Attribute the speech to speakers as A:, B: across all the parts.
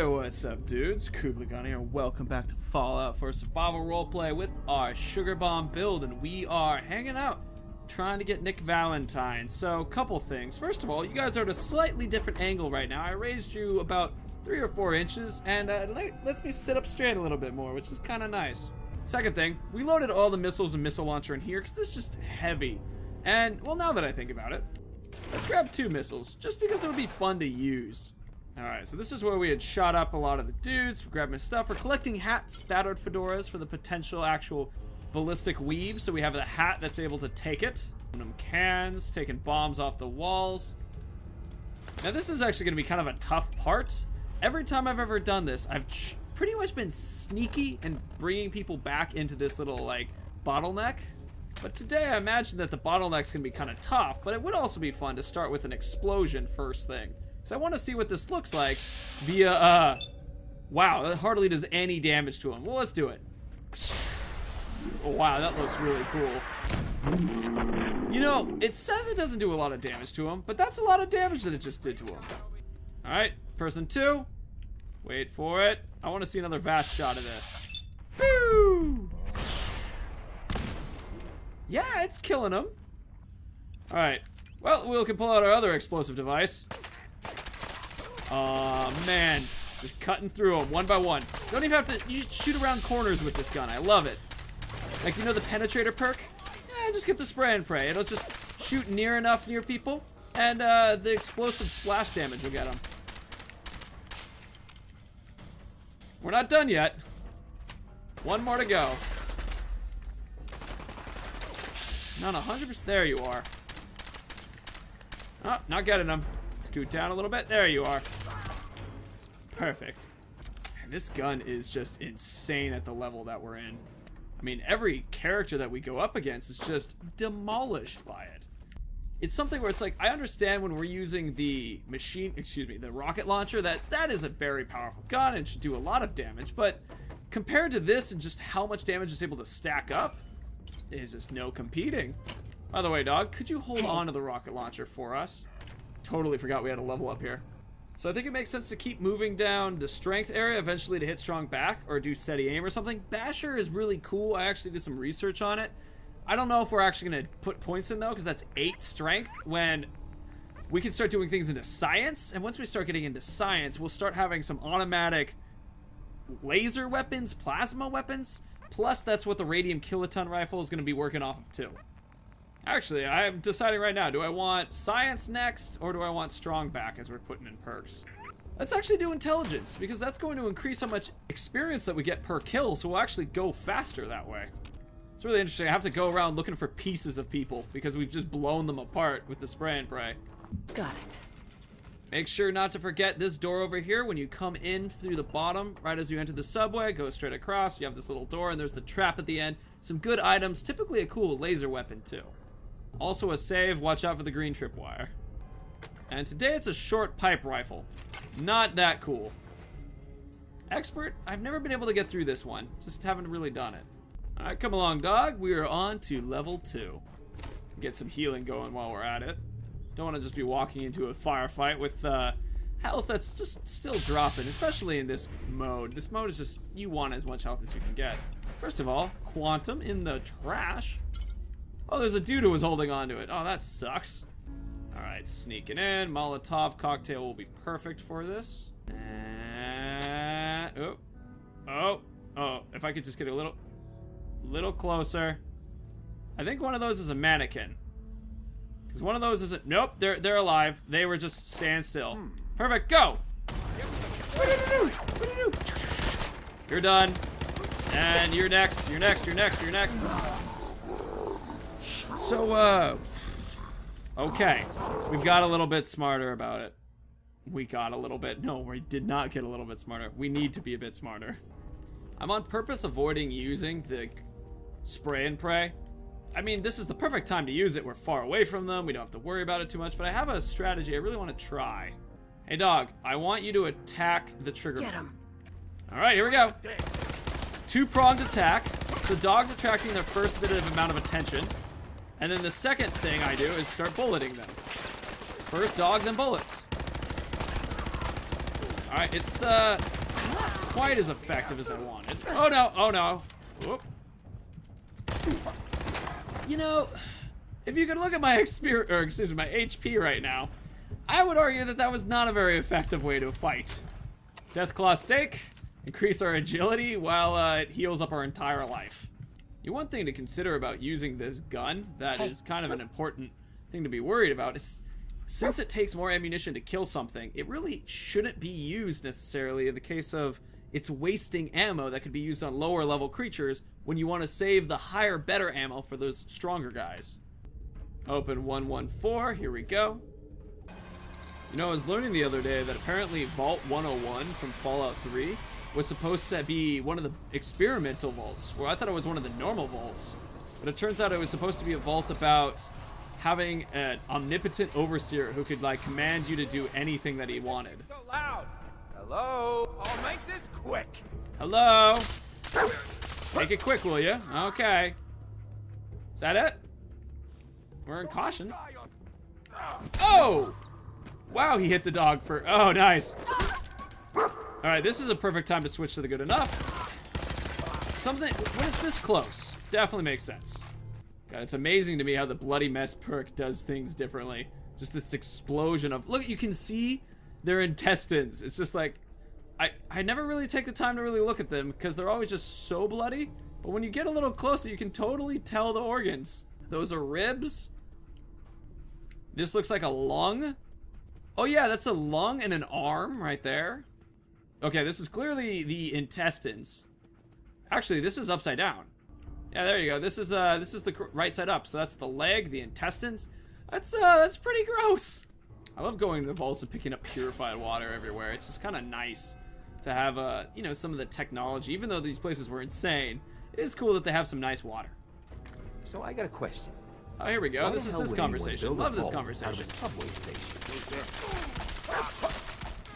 A: Hey, what's up, dudes? Kubligan here, and welcome back to Fallout for Survival Roleplay with our Sugar Bomb build, and we are hanging out, trying to get Nick Valentine. So, couple things. First of all, you guys are at a slightly different angle right now. I raised you about 3 or 4 inches, and it lets me sit up straight a little bit more, which is kind of nice. Second thing, we loaded all the missiles and missile launcher in here, because it's just heavy. And, well, now that I think about it, let's grab 2 missiles, just because it would be fun to use. Alright, so this is where we had shot up a lot of the dudes. We're grabbing stuff. We're collecting hats, battered fedoras for the potential actual ballistic weave. So we have the hat that's able to take it. Aluminum cans, taking bombs off the walls. Now this is actually going to be kind of a tough part. Every time I've ever done this, I've pretty much been sneaky and bringing people back into this little, like, bottleneck. But today I imagine that the bottleneck's going to be kind of tough, but it would also be fun to start with an explosion first thing. So I want to see what this looks like via, wow, that hardly does any damage to him. Well, let's do it. Oh, wow, that looks really cool. You know, it says it doesn't do a lot of damage to him, but that's a lot of damage that it just did to him. All right, person 2. Wait for it. I want to see another VAT shot of this. Woo! Yeah, it's killing him. All right, well, we can pull out our other explosive device. Oh man, just cutting through them one by one. Don't even have to shoot around corners with this gun. I love it. Like, you know the penetrator perk? Yeah, just get the spray and pray. It'll just shoot near people, and the explosive splash damage will get them. We're not done yet. One more to go. Not 100%. There you are. Oh, not getting them. Scoot down a little bit. There you are. Perfect. And this gun is just insane at the level that we're in. I mean, every character that we go up against is just demolished by it. It's something where it's like, I understand when we're using the the rocket launcher, that is a very powerful gun and should do a lot of damage, but compared to this and just how much damage it's able to stack up, there's just no competing. By the way, dog, could you hold on to the rocket launcher for us? Totally forgot we had a level up here. So I think it makes sense to keep moving down the strength area eventually to hit strong back or do steady aim or something. Basher is really cool. I actually did some research on it. I don't know if we're actually going to put points in though, because that's 8 strength when we can start doing things into science. And once we start getting into science, we'll start having some automatic laser weapons, plasma weapons. Plus that's what the radium kiloton rifle is going to be working off of too. Actually, I'm deciding right now, do I want science next, or do I want strong back as we're putting in perks? Let's actually do intelligence, because that's going to increase how much experience that we get per kill, so we'll actually go faster that way. It's really interesting. I have to go around looking for pieces of people, because we've just blown them apart with the spray and pray.
B: Got it.
A: Make sure not to forget this door over here. When you come in through the bottom, right as you enter the subway, go straight across, you have this little door, and there's the trap at the end. Some good items, typically a cool laser weapon too. Also a save, watch out for the green tripwire. And today it's a short pipe rifle. Not that cool. Expert, I've never been able to get through this one. Just haven't really done it. Alright, come along, dog. We are on to level 2. Get some healing going while we're at it. Don't want to just be walking into a firefight with health that's just still dropping, especially in this mode. This mode is just, you want as much health as you can get. First of all, quantum in the trash. Oh, there's a dude who was holding on to it. Oh, that sucks. Alright, sneaking in. Molotov cocktail will be perfect for this. Oh, if I could just get a little closer. I think one of those is a mannequin. Because one of those isn't, nope, they're alive. They were just stand still. Perfect, go! You're done. And you're next, you're next, you're next, you're next. So, okay, we've got a little bit smarter about it. We got a little bit, no, we did not get a little bit smarter. We need to be a bit smarter. I'm on purpose avoiding using the spray and pray. I mean, this is the perfect time to use it. We're far away from them. We don't have to worry about it too much, but I have a strategy I really want to try. Hey, dog, I want you to attack the trigger.
B: Get him.
A: All right, here we go. 2-pronged attack. So dog's attracting their first bit of amount of attention. And then the second thing I do is start bulleting them. First dog, then bullets. Alright, it's not quite as effective as I wanted. Oh no, oh no. Whoop. You know, if you could look at my my HP right now, I would argue that that was not a very effective way to fight. Deathclaw Stake, increase our agility while it heals up our entire life. One thing to consider about using this gun that is kind of an important thing to be worried about is since it takes more ammunition to kill something, it really shouldn't be used necessarily in the case of it's wasting ammo that could be used on lower level creatures when you want to save the higher, better ammo for those stronger guys. Open 114, here we go. You know, I was learning the other day that apparently Vault 101 from Fallout 3 was supposed to be one of the experimental vaults, where I thought it was one of the normal vaults. But it turns out it was supposed to be a vault about having an omnipotent overseer who could, like, command you to do anything that he wanted.
B: So loud. Hello? I'll make this quick.
A: Hello? Make it quick, will you? Okay. Is that it? We're in caution. Oh! Wow, he hit the dog for... Oh, nice. Alright, this is a perfect time to switch to the good enough. Something... When it's this close, definitely makes sense. God, it's amazing to me how the Bloody Mess perk does things differently. Just this explosion of... Look, you can see their intestines. It's just like... I never really take the time to really look at them because they're always just so bloody. But when you get a little closer, you can totally tell the organs. Those are ribs. This looks like a lung. Oh yeah, that's a lung and an arm right there. Okay, this is clearly the intestines. Actually, this is upside down. Yeah, there you go. This is the right side up. So that's the leg, the intestines. That's pretty gross. I love going to the vaults and picking up purified water everywhere. It's just kind of nice to have you know, some of the technology. Even though these places were insane, it is cool that they have some nice water.
B: So I got a question.
A: Oh, here we go. This is this conversation. Love this conversation.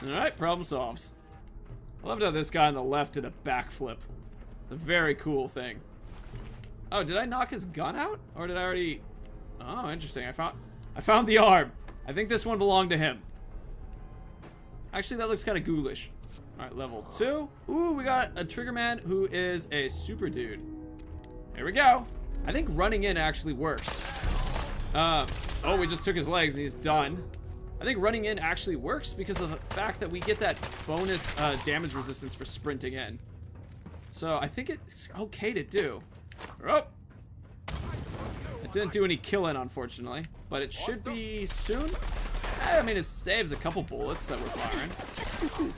A: Alright, problem solved. I loved how this guy on the left did a backflip. It's a very cool thing. Oh, did I knock his gun out? Or did I already... Oh, interesting. I found the arm. I think this one belonged to him. Actually, that looks kind of ghoulish. Alright, level 2. Ooh, we got a trigger man who is a super dude. Here we go. I think running in actually works. Oh, we just took his legs and he's done. I think running in actually works because of the fact that we get that bonus damage resistance for sprinting in. So I think it's okay to do. Oh! It didn't do any killing, unfortunately, but it should be soon. I mean, it saves a couple bullets that we're firing.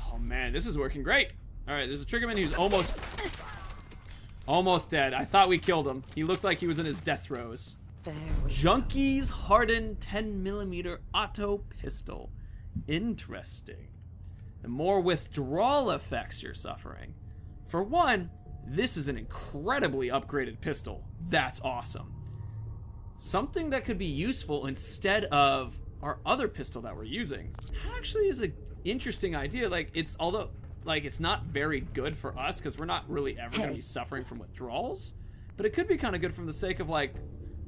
A: Oh man, this is working great. All right, there's a triggerman who's almost dead. I thought we killed him. He looked like he was in his death throes. Junkie's hardened 10mm auto pistol. Interesting. The more withdrawal effects you're suffering. For one, this is an incredibly upgraded pistol. That's awesome. Something that could be useful instead of our other pistol that we're using. Actually is an interesting idea. Like, although it's not very good for us because we're not really ever going to be suffering from withdrawals, but it could be kind of good from the sake of like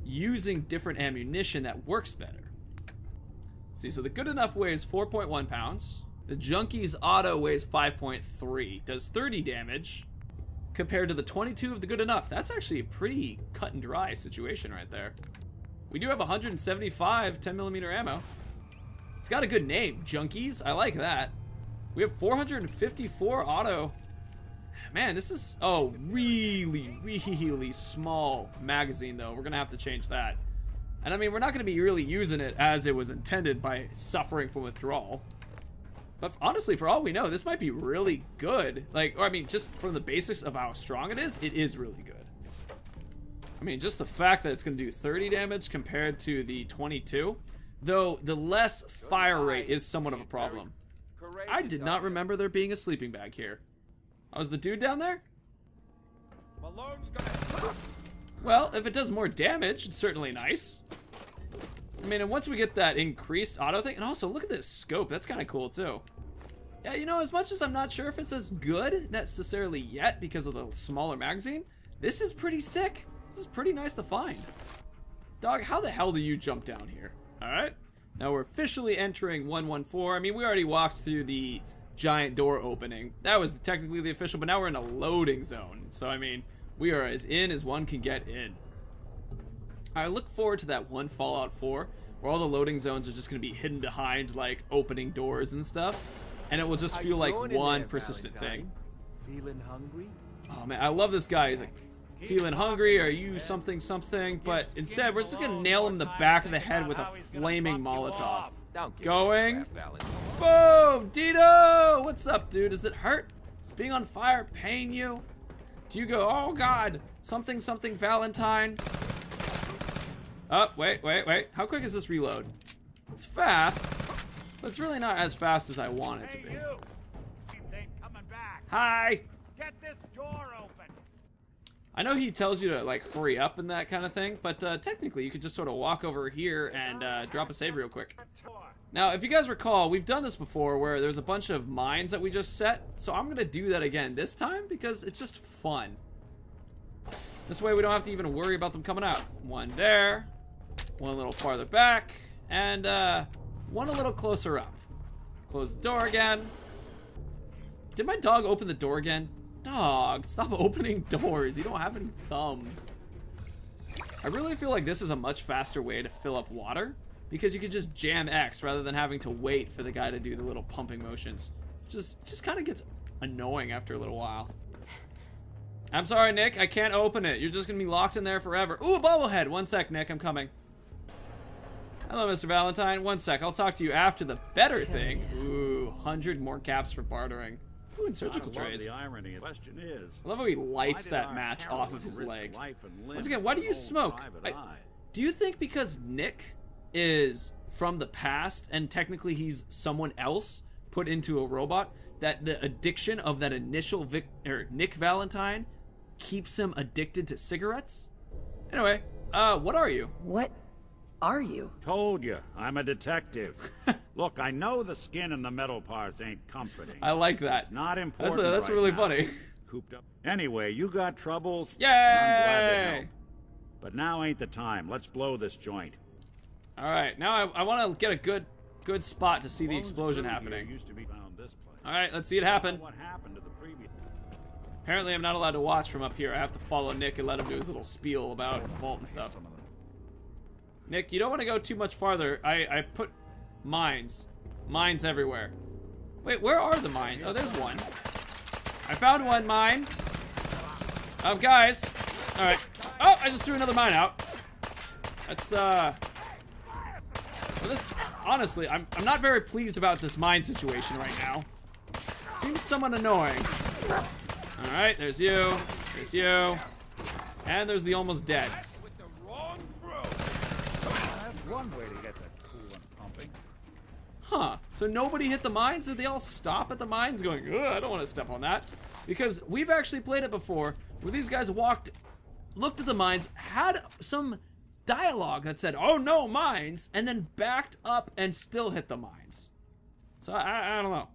A: using different ammunition that works better. See, so the good enough weighs 4.1 pounds. The Junkie's auto weighs 5.3, does 30 damage compared to the 22 of the good enough. That's actually a pretty cut and dry situation right there. We do have 175 10mm ammo. It's got a good name, Junkies. I like that. We have 454 auto. Man, this is, oh, really, really small magazine though. We're gonna have to change that. And I mean, we're not gonna be really using it as it was intended by suffering from withdrawal. But honestly, for all we know, this might be really good. Like, or I mean, just from the basics of how strong it is really good. I mean, just the fact that it's gonna do 30 damage compared to the 22, though the less fire rate is somewhat of a problem. I did not remember there being a sleeping bag here. Oh, was the dude down there?
B: Malone's gonna...
A: Well, if it does more damage, it's certainly nice. I mean, and once we get that increased auto thing, and also look at this scope, that's kind of cool too. Yeah, you know, as much as I'm not sure if it's as good necessarily yet because of the smaller magazine, this is pretty sick. This is pretty nice to find. Dog, how the hell do you jump down here? All right. Now we're officially entering 114. I mean, we already walked through the giant door opening. That was technically the official, but now we're in a loading zone. So, I mean, we are as in as one can get in. I look forward to that one Fallout 4 where all the loading zones are just going to be hidden behind, like, opening doors and stuff. And it will just feel like one persistent thing.
B: Feeling hungry?
A: Oh, man, I love this guy. He's like, feeling hungry? Are you something something? But instead, we're just going to nail him in the back of the head with a flaming Molotov. Going. Boom! Dito! What's up, dude? Does it hurt? Is being on fire pain you? Do you go, oh, God, something something Valentine? Oh, wait. How quick is this reload? It's fast, but it's really not as fast as I want it to be. Hi!
B: Get this door open!
A: I know he tells you to, like, hurry up and that kind of thing, but technically you could just sort of walk over here and drop a save real quick. Now, if you guys recall, we've done this before where there's a bunch of mines that we just set, so I'm going to do that again this time because it's just fun. This way we don't have to even worry about them coming out. One there. One a little farther back, and one a little closer up. Close the door again. Did my dog open the door again? Dog, stop opening doors. You don't have any thumbs. I really feel like this is a much faster way to fill up water because you could just jam X rather than having to wait for the guy to do the little pumping motions. Just kind of gets annoying after a little while. I'm sorry, Nick. I can't open it. You're just going to be locked in there forever. Ooh, a bobblehead. One sec, Nick. I'm coming. Hello, Mr. Valentine. One sec. I'll talk to you after the better thing. Ooh, 100 more caps for bartering. Ooh, and surgical trays.
C: The irony. The question is,
A: I love how he lights that match off of his leg. Once again, why do you smoke? Do you think because Nick is from the past and technically he's someone else put into a robot, that the addiction of that initial Nick Valentine keeps him addicted to cigarettes? Anyway, what are you?
D: What are you?
C: Told you, I'm a detective. Look, I know the skin and the metal parts ain't comforting.
A: I like that.
C: It's not important.
A: That's
C: right
A: really
C: now.
A: funny.
C: Cooped up. Anyway, you got troubles.
A: Yay!
C: I'm glad to help. But now ain't the time. Let's blow this joint.
A: All right, now I want to get a good spot to see the explosion happening.
C: Used to be found this place.
A: All right, let's see it happen.
C: What happened to the previous?
A: Apparently, I'm not allowed to watch from up here. I have to follow Nick and let him do his little spiel about the vault and stuff. Nick, you don't want to go too much farther. I put mines. Mines everywhere. Wait, where are the mines? Oh, there's one. I found one mine. Guys. All right. Oh, I just threw another mine out. That's, well, this, honestly, I'm not very pleased about this mine situation right now. Seems somewhat annoying. All right, there's you. There's you. And there's the almost deads.
C: One way to get that cool and pumping.
A: Huh. So nobody hit the mines? Did they all stop at the mines going, ugh, I don't want to step on that? Because we've actually played it before where these guys looked at the mines, had some dialogue that said, oh no, mines, and then backed up and still hit the mines. So I don't know.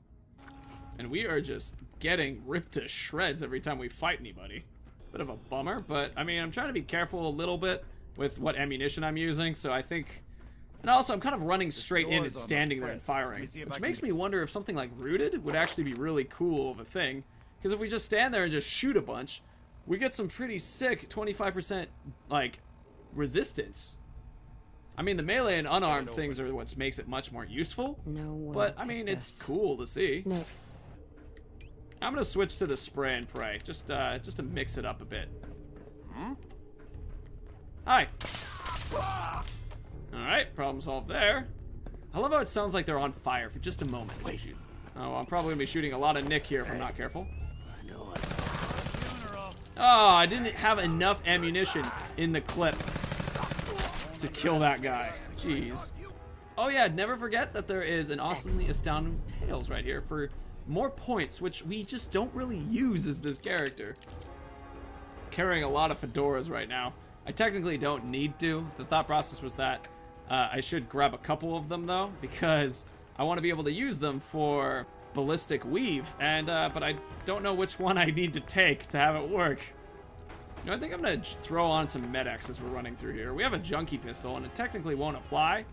A: And we are just getting ripped to shreds every time we fight anybody. Bit of a bummer, but I mean, I'm trying to be careful a little bit with what ammunition I'm using, so I think... And also, I'm kind of running straight in and standing there and firing, which makes me wonder if something like Rooted would actually be really cool of a thing. Because if we just stand there and just shoot a bunch, we get some pretty sick 25%, like, resistance. I mean, the melee and unarmed things are what makes it much more useful.
D: No way.
A: But, I mean, it's cool to see.
D: Nick.
A: I'm gonna switch to the spray and pray, just to mix it up a bit. Hi. Alright, problem solved there. I love how it sounds like they're on fire for just a moment as you shoot. Oh, I'm probably gonna be shooting a lot of Nick here if I'm not careful. Oh, I didn't have enough ammunition in the clip to kill that guy. Jeez. Oh yeah, never forget that there is an awesomely astounding tales right here for more points, which we just don't really use as this character. Carrying a lot of fedoras right now. I technically don't need to. The thought process was that I should grab a couple of them though, because I want to be able to use them for ballistic weave, and but I don't know which one I need to take to have it work. You know, I think I'm gonna throw on some med-X as we're running through here. We have a junkie pistol, and it technically won't apply.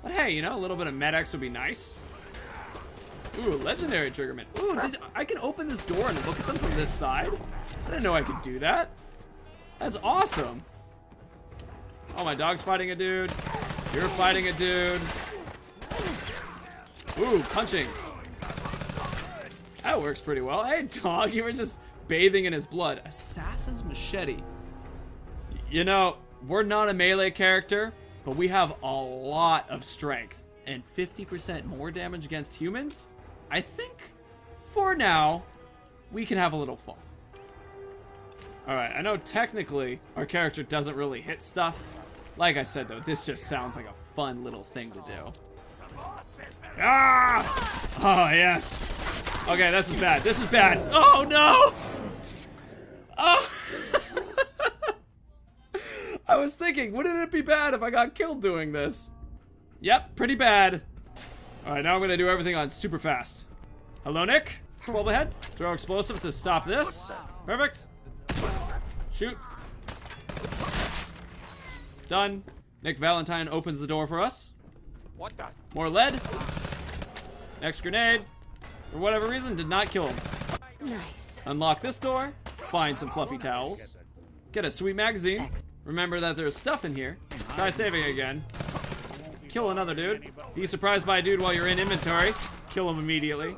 A: But hey, you know, a little bit of Med-X would be nice. Ooh, legendary triggerman. Ooh, I can open this door and look at them from this side? I didn't know I could do that. That's awesome. Oh, my dog's fighting a dude. You're fighting a dude. Ooh, punching. That works pretty well. Hey, dog, you were just bathing in his blood. Assassin's Machete. You know, we're not a melee character, but we have a lot of strength and 50% more damage against humans. I think, for now, we can have a little fun. Alright, I know technically our character doesn't really hit stuff. Like I said, though, this just sounds like a fun little thing to do. Ah! Oh, yes. Okay, this is bad. This is bad. Oh, no! Oh! I was thinking, wouldn't it be bad if I got killed doing this? Yep, pretty bad. Alright, now I'm gonna do everything on super fast. Hello, Nick. 12 ahead. Throw explosive to stop this. Perfect. Shoot. Done. Nick Valentine opens the door for us.
B: What the?
A: More lead. Next grenade. For whatever reason, did not kill him.
D: Nice.
A: Unlock this door. Find some fluffy towels. Get a sweet magazine. Remember that there's stuff in here. Try saving again. Kill another dude. Be surprised by a dude while you're in inventory. Kill him immediately.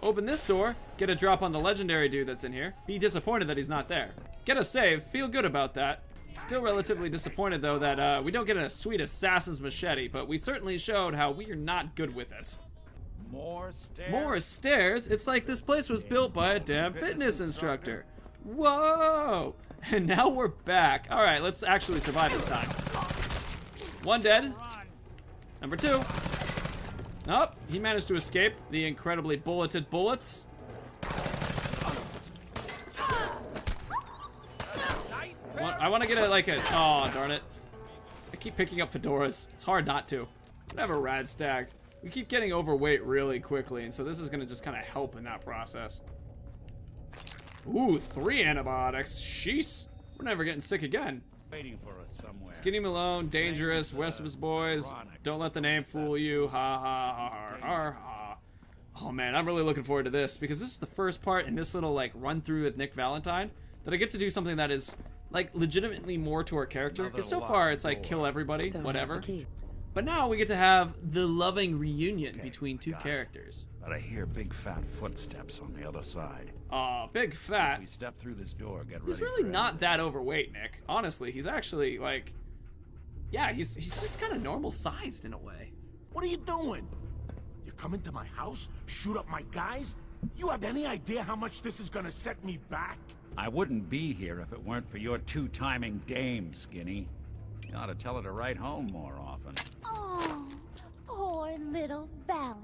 A: Open this door. Get a drop on the legendary dude that's in here. Be disappointed that he's not there. Get a save. Feel good about that. Still relatively disappointed though that we don't get a sweet assassin's machete, but we certainly showed how we are not good with it.
C: More stairs.
A: More stairs? It's like this place was built by a damn fitness instructor. Whoa! And now we're back. Alright, let's actually survive this time. One dead. Number two. Nope, he managed to escape the incredibly bulleted bullets. I want to get oh, darn it. I keep picking up fedoras. It's hard not to. Whatever, rad stag. We keep getting overweight really quickly, and so this is going to just kind of help in that process. Ooh, 3 antibiotics. Sheesh. We're never getting sick again.
C: Waiting for us somewhere.
A: Skinny Malone, dangerous, West of his boys. Don't let the name fool you. Ha ha ha ha ha. Oh man, I'm really looking forward to this because this is the first part in this little like run through with Nick Valentine that I get to do something that is like legitimately more to our character. Because so far it's like kill everybody, whatever. But now we get to have the loving reunion between two characters.
C: But I hear big fat footsteps on the other side.
A: Aw, big fat.
C: We step through this door, get ready.
A: He's really not that overweight, Nick. Honestly, he's actually like, yeah, he's just kind of normal sized in a way.
E: What are you doing? You come into my house, shoot up my guys? You have any idea how much this is gonna set me back?
C: I wouldn't be here if it weren't for your two-timing dame, Skinny. You ought to tell her to write home more often.
F: Oh, poor little Valentine.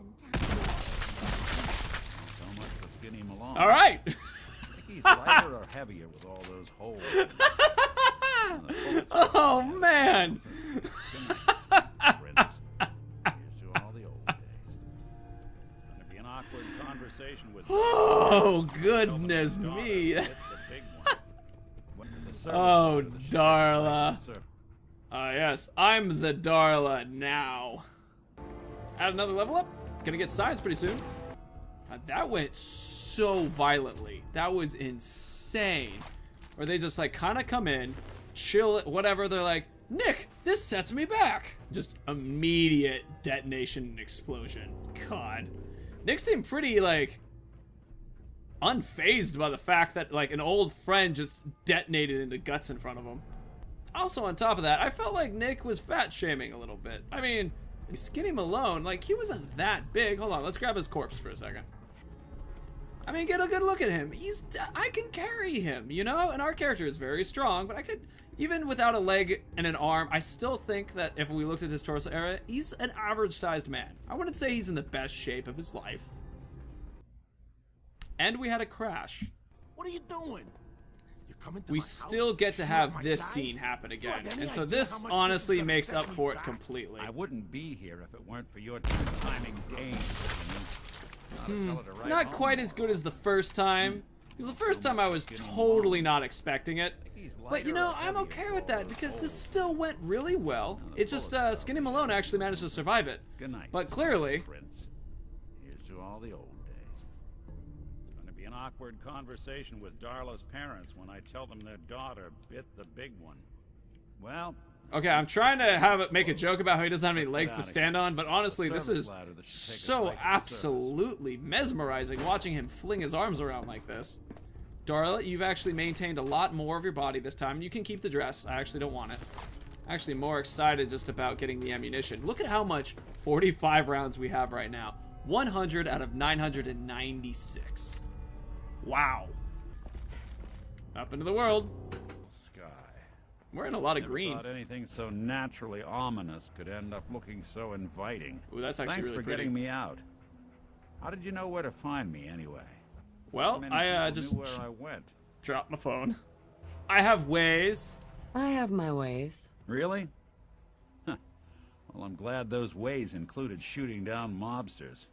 C: So much for Skinny Malone.
A: All right.
C: He's lighter or heavier with all those holes.
A: Oh man.
C: Here's to all the old days. It's gonna be an awkward conversation with.
A: Oh goodness me. Oh Darla. Yes, I'm the Darla now. Add another level up. Gonna get science pretty soon. That went so violently. That was insane. Where they just like kind of come in, chill, whatever. They're like, Nick, this sets me back. Just immediate detonation and explosion. God. Nick seemed pretty like unfazed by the fact that like an old friend just detonated into guts in front of him. Also on top of that, I felt like Nick was fat shaming a little bit. I mean, Skinny Malone, like he wasn't that big. Hold on, let's grab his corpse for a second. I mean, get a good look at him. I can carry him, you know? And our character is very strong, but I could, even without a leg and an arm, I still think that if we looked at his torso area, he's an average-sized man. I wouldn't say he's in the best shape of his life. And we had a crash.
E: What are you doing?
A: We still get to have this scene happen again, and so this honestly makes up for it completely.
C: I wouldn't be here if it weren't for your two-timing dame.
A: Not quite as good as the first time, because the first time I was totally not expecting it, But you know, I'm okay with that because this still went really well. It's just Skinny Malone actually managed to survive it.
C: Good night,
A: But clearly,
C: Prince. Here's to all the old days. It's going to be an awkward conversation with Darla's parents when I tell them their daughter bit the big one. Well,
A: okay, I'm trying to make a joke about how he doesn't have any legs to stand on, but honestly, this is so absolutely mesmerizing watching him fling his arms around like this. Darla, you've actually maintained a lot more of your body this time. You can keep the dress. I actually don't want it. Actually more excited just about getting the ammunition. Look at how much 45 rounds we have right now. 100 out of 996. Wow. Up into the world. We're in a lot of green.
C: Never thought anything so naturally ominous could end up looking so inviting.
A: Ooh, that's actually really
C: Thanks for
A: pretty.
C: getting me out. How did you know where to find me anyway?
A: Well, I just
C: knew where I went.
A: dropped my phone. I have ways.
D: I have my ways.
C: Really? Huh. Well, I'm glad those ways included shooting down mobsters.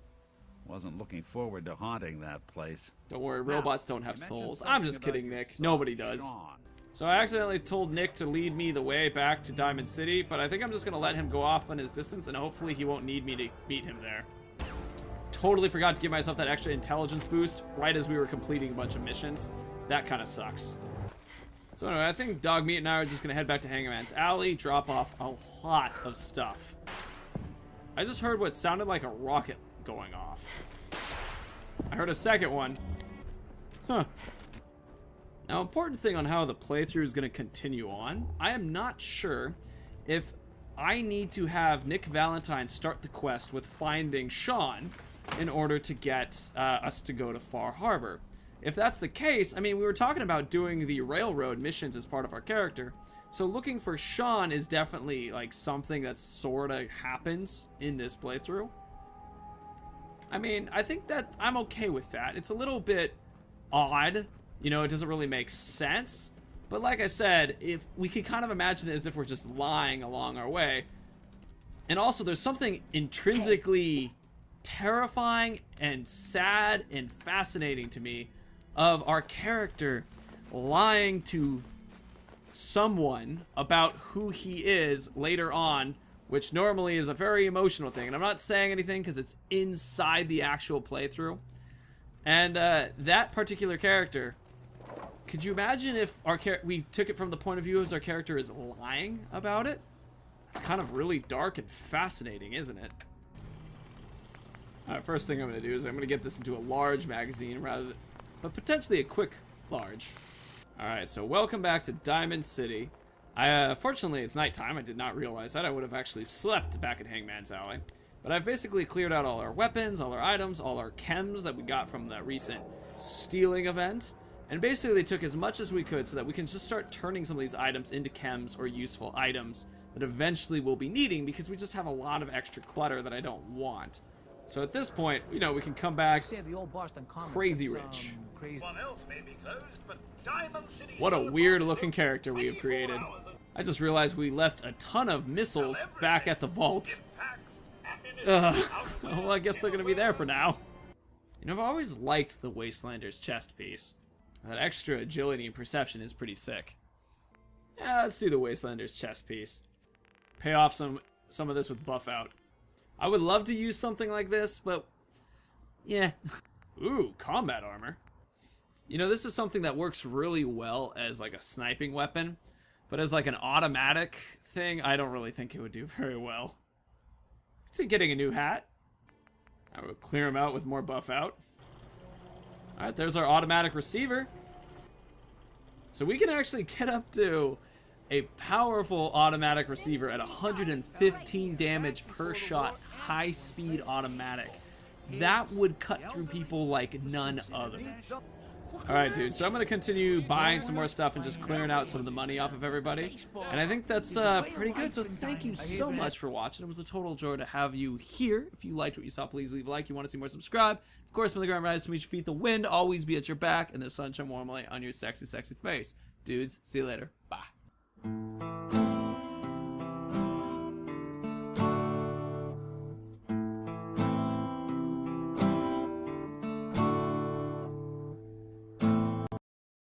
C: Wasn't looking forward to haunting that place.
A: Don't worry, robots don't have souls. I'm just kidding, Nick. Nobody does.
C: Sean.
A: So I accidentally told Nick to lead me the way back to Diamond City, but I think I'm just going to let him go off on his distance, and hopefully he won't need me to meet him there. Totally forgot to give myself that extra intelligence boost right as we were completing a bunch of missions. That kind of sucks. So anyway, I think Dogmeat and I are just going to head back to Hangman's Alley, drop off a lot of stuff. I just heard what sounded like a rocket going off. I heard a second one. Huh. Now, important thing on how the playthrough is going to continue on, I am not sure if I need to have Nick Valentine start the quest with finding Sean in order to get us to go to Far Harbor. If that's the case, I mean, we were talking about doing the railroad missions as part of our character, so looking for Sean is definitely like something that sort of happens in this playthrough. I mean, I think that I'm okay with that. It's a little bit odd. You know, it doesn't really make sense. But like I said, if we could kind of imagine it as if we're just lying along our way. And also, there's something intrinsically terrifying and sad and fascinating to me of our character lying to someone about who he is later on, which normally is a very emotional thing. And I'm not saying anything because it's inside the actual playthrough. And that particular character, could you imagine if we took it from the point of view as our character is lying about it? It's kind of really dark and fascinating, isn't it? Alright, first thing I'm going to do is I'm going to get this into a large magazine but potentially a quick large. Alright, so welcome back to Diamond City. Fortunately, it's nighttime. I did not realize that. I would have actually slept back at Hangman's Alley. But I've basically cleared out all our weapons, all our items, all our chems that we got from that recent stealing event. And basically took as much as we could so that we can just start turning some of these items into chems or useful items that eventually we'll be needing because we just have a lot of extra clutter that I don't want. So at this point, you know, we can come back crazy rich. What a weird looking character we have created. I just realized we left a ton of missiles back at the vault. Well, I guess they're going to be there for now. You know, I've always liked the Wastelander's chest piece. That extra agility and perception is pretty sick. Yeah, let's do the Wastelander's chest piece. Pay off some of this with buff out. I would love to use something like this, but yeah. Ooh, combat armor. You know, this is something that works really well as like a sniping weapon, but as like an automatic thing, I don't really think it would do very well. See, getting a new hat. I would clear him out with more buff out. Alright, there's our automatic receiver. So we can actually get up to a powerful automatic receiver at 115 damage per shot, high-speed automatic. That would cut through people like none other. Alright, dude, so I'm going to continue buying some more stuff and just clearing out some of the money off of everybody. And I think that's pretty good, so thank you so much for watching. It was a total joy to have you here. If you liked what you saw, please leave a like. You want to see more, subscribe. Of course, when the ground rises to meet your feet, the wind always be at your back, and the sunshine warmly on your sexy, sexy face. Dudes, see you later.